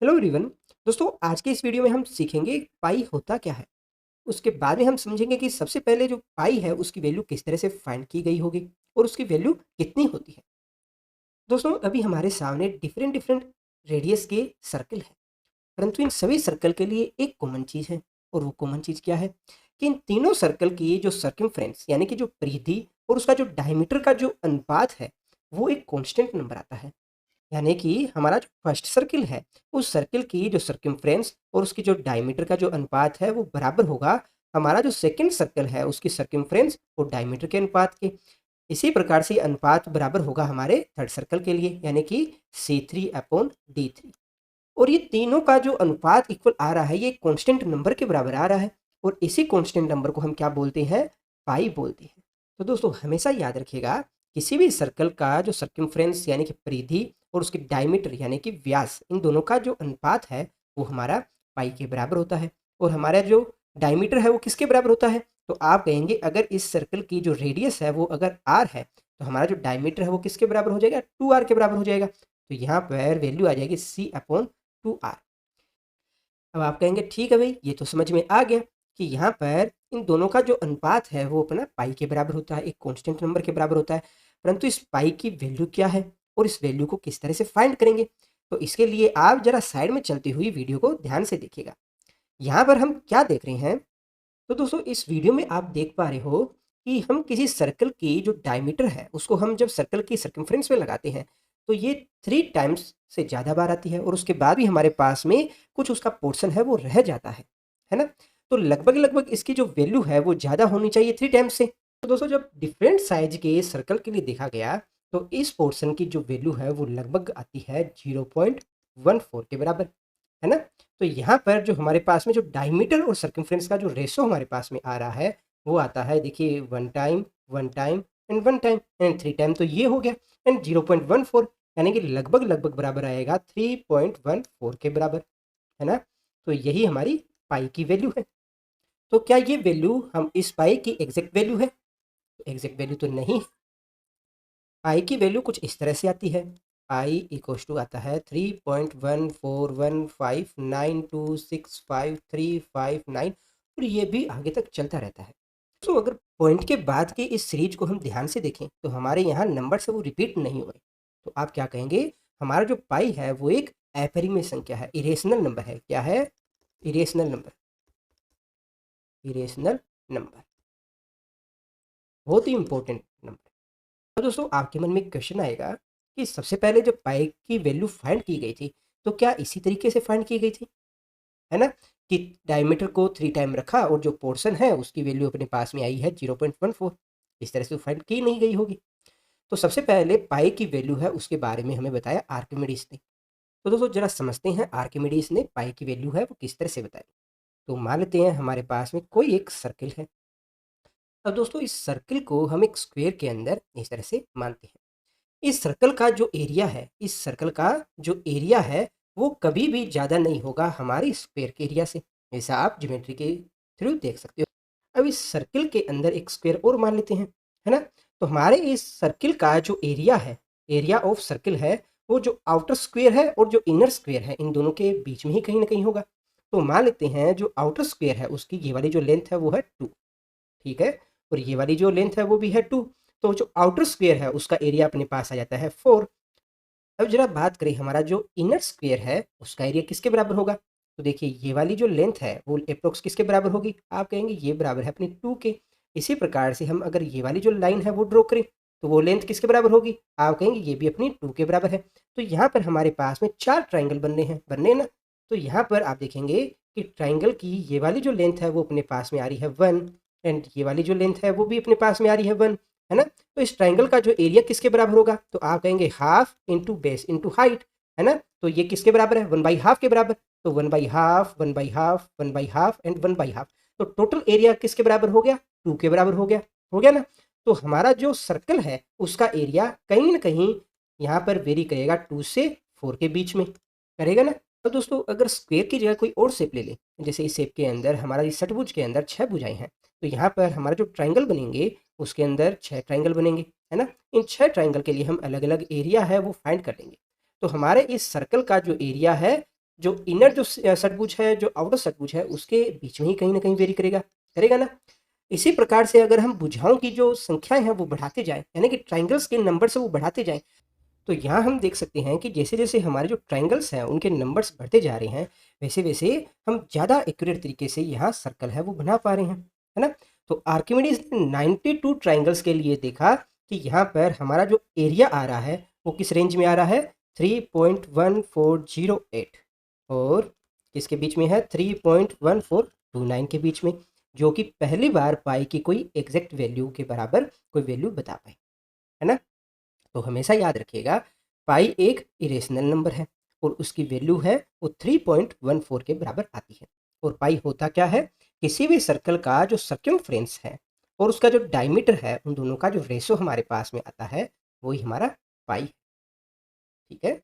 Hello everyone. दोस्तों, आज के इस वीडियो में हम सीखेंगे पाई होता क्या है। उसके बाद में हम समझेंगे कि सबसे पहले जो पाई है उसकी वैल्यू किस तरह से फाइंड की गई होगी और उसकी वैल्यू कितनी होती है। दोस्तों, अभी हमारे सामने डिफरेंट डिफरेंट रेडियस के सर्कल है, परंतु इन सभी सर्कल के लिए एक कॉमन चीज़ है। और वो कॉमन चीज़ क्या है कि इन तीनों सर्कल की जो सर्कमफ्रेंस यानी कि जो परिधि और उसका जो डायमीटर का जो अनुपात है वो एक कांस्टेंट नंबर आता है। यानी कि हमारा जो फर्स्ट सर्किल है, उस सर्किल की जो सर्कमफ्रेंस और उसकी जो डायमीटर का जो अनुपात है वो बराबर होगा हमारा जो सेकंड सर्कल है उसकी सर्कमफ्रेंस और डायमीटर के अनुपात के। इसी प्रकार से अनुपात बराबर होगा हमारे थर्ड सर्कल के लिए, यानी कि C3/D3। और ये तीनों का जो अनुपात इक्वल आ रहा है ये कांस्टेंट नंबर के बराबर आ रहा है, और इसी कांस्टेंट नंबर को हम क्या बोलते हैं? पाई बोलते हैं। तो दोस्तों, हमेशा याद रखिएगा, किसी भी सर्कल का जो सर्कमफ्रेंस यानी कि परिधि और उसकी डायमीटर यानी कि व्यास, इन दोनों का जो अनुपात है वो हमारा पाई के बराबर होता है। और हमारा जो डायमीटर है वो किसके बराबर होता है? तो आप कहेंगे अगर इस सर्कल की जो रेडियस है वो अगर आर है तो हमारा जो डायमीटर है वो किसके बराबर हो जाएगा? 2r के बराबर हो जाएगा। तो यहाँ पर वैल्यू आ जाएगी C/2r। अब आप कहेंगे ठीक है भाई, ये तो समझ में आ गया कि यहाँ पर इन दोनों का जो अनुपात है वो अपना पाई के बराबर होता है, एक कांस्टेंट नंबर के बराबर होता है। परंतु इस पाई की वैल्यू क्या है और इस वैल्यू को किस तरह से फाइंड करेंगे? तो इसके लिए आप जरा साइड में चलती हुई वीडियो को ध्यान से देखिएगा। यहाँ पर हम क्या देख रहे हैं? तो दोस्तों, इस वीडियो में आप देख पा रहे हो कि हम किसी सर्कल की जो डायमीटर है उसको हम जब सर्कल की सर्कमफ्रेंस में लगाते हैं तो ये 3 टाइम्स से ज़्यादा बार आती है, और उसके बाद भी हमारे पास में कुछ उसका पोर्शन है वो रह जाता है ना? तो लगभग लगभग इसकी जो वैल्यू है वो ज़्यादा होनी चाहिए 3 टाइम्स से। तो दोस्तों, जब डिफरेंट साइज के सर्कल के लिए देखा गया तो इस पोर्शन की जो वैल्यू है वो लगभग आती है 0.14 के बराबर, है ना? तो यहाँ पर जो हमारे पास में जो डायमीटर और सर्कमफ्रेंस का जो रेशो हमारे पास में आ रहा है वो आता है, देखिए, 1 time, 1 time and 1 time and 3 time. तो ये हो गया। एंड 0.14 यानी कि लगभग लगभग बराबर आएगा 3.14 के बराबर, है ना? तो यही हमारी पाई की वैल्यू है। तो क्या ये वैल्यू हम इस पाई की एग्जैक्ट वैल्यू है? एग्जैक्ट वैल्यू तो नहीं। पाई की वैल्यू कुछ इस तरह से आती है। पाई इक्वल्स टू आता है 3.14159265359, और ये भी आगे तक चलता रहता है। तो अगर पॉइंट के बाद के इस सीरीज को हम ध्यान से देखें तो हमारे यहाँ नंबर से वो रिपीट नहीं हुए। तो आप क्या कहेंगे? हमारा जो पाई है वो एक अपरिमेय संख्या है, इरेशनल नंबर है। क्या है? Irrational number. इरेशनल नंबर बहुत ही इंपॉर्टेंट नंबर। तो दोस्तों, आपके मन में एक क्वेश्चन आएगा कि सबसे पहले जब पाई की वैल्यू फाइंड की गई थी तो क्या इसी तरीके से फाइंड की गई थी, है ना? कि डायमीटर को 3 टाइम रखा और जो पोर्शन है उसकी वैल्यू अपने पास में आई है 0.14। इस तरह से फाइंड की नहीं गई होगी। तो सबसे पहले पाई की वैल्यू है उसके बारे में हमें बताया आर्किमिडीज ने। तो दोस्तों, जरा समझते हैं आर्किमिडीज ने पाई की वैल्यू है वो किस तरह से बताई। तो मान लेते हैं हमारे पास में कोई एक सर्किल है। अब दोस्तों, इस सर्किल को हम एक स्क्वायर के अंदर इस तरह से मानते हैं। इस सर्कल का जो एरिया है, इस सर्कल का जो एरिया है वो कभी भी ज़्यादा नहीं होगा हमारे स्क्वायर के एरिया से, ऐसा आप ज्योमेट्री के थ्रू देख सकते हो। अब इस सर्किल के अंदर एक स्क्वायर और मान लेते हैं, है ना? तो हमारे इस सर्किल का जो एरिया है, एरिया ऑफ सर्किल है, वो जो आउटर स्क्वायर है और जो इनर स्क्वायर है इन दोनों के बीच में ही कहीं ना कहीं होगा। तो मान लेते हैं जो आउटर स्क्वायर है उसकी ये वाली जो लेंथ है वो है 2, ठीक है? और ये वाली जो लेंथ है वो भी है 2। तो जो आउटर स्क्वायर है उसका एरिया अपने पास आ जाता है 4। अब जरा बात करें हमारा जो इनर स्क्वायर है उसका एरिया किसके बराबर होगा? तो देखिए, ये वाली जो लेंथ है वो अप्रोक्स किसके बराबर होगी? आप कहेंगे ये बराबर है अपनी 2 के। इसी प्रकार से हम अगर ये वाली जो लाइन है वो ड्रॉ करें तो वो लेंथ किसके बराबर होगी? आप कहेंगे ये भी अपनी 2 के बराबर है। तो यहाँ पर हमारे पास में 4 ट्राइंगल बनने हैं ना? तो यहाँ पर आप देखेंगे कि ट्राइंगल की ये वाली जो लेंथ है वो अपने पास में आ रही है 1, एंड ये वाली जो लेंथ है वो भी अपने पास में आ रही है 1, है ना? तो इस ट्राइंगल का जो एरिया किसके बराबर होगा? तो आप कहेंगे half into base into height, है ना? तो ये किसके बराबर है? 1/2 के बराबर। तो 1/2, 1/2, 1/2 एंड 1/2। तो टोटल एरिया किसके बराबर हो गया? 2 के बराबर हो गया ना? तो हमारा जो सर्कल है उसका एरिया कहीं ना कहीं यहाँ पर वेरी करेगा 2 से 4 के बीच में, करेगा ना? तो दोस्तों, अगर स्क्वायर की जगह कोई और शेप ले लें, जैसे इस शेप के अंदर हमारा इस षटभुज के अंदर 6 भुजाएं हैं, तो यहाँ पर हमारा जो ट्राइंगल बनेंगे उसके अंदर 6 ट्राइंगल बनेंगे, है ना? इन 6 ट्राइंगल के लिए हम अलग अलग एरिया है वो फाइंड कर लेंगे। तो हमारे इस सर्कल का जो एरिया है जो इनर जो षटभुज है, जो आउटर षटभुज है, उसके बीच में ही कहीं ना कहीं वेरी करेगा, करेगा ना। इसी प्रकार से अगर हम भुजाओं की जो संख्याएं हैं वो बढ़ाते जाएं, यानी कि ट्राइंगल्स के नंबर से वो बढ़ाते जाएं, तो यहाँ हम देख सकते हैं कि जैसे जैसे हमारे जो ट्राइंगल्स हैं उनके नंबर्स बढ़ते जा रहे हैं, वैसे वैसे हम ज़्यादा एक्यूरेट तरीके से यहाँ सर्कल है वो बना पा रहे हैं, है ना। तो आर्किमिडीज ने 92 ट्राइंगल्स के लिए देखा कि यहाँ पर हमारा जो एरिया आ रहा है वो किस रेंज में आ रहा है, 3.1408, और किसके बीच में है, 3.1429 के बीच में, जो कि पहली बार पाई की कोई एग्जैक्ट वैल्यू के बराबर कोई वैल्यू बता पाए, है ना। तो हमेशा याद रखिएगा पाई एक इरेशनल नंबर है और उसकी वैल्यू है वो 3.14 के बराबर आती है। और पाई होता क्या है, किसी भी सर्कल का जो सर्कमफ्रेंस है और उसका जो डायमीटर है, उन दोनों का जो रेशो हमारे पास में आता है वही हमारा पाई है। ठीक है।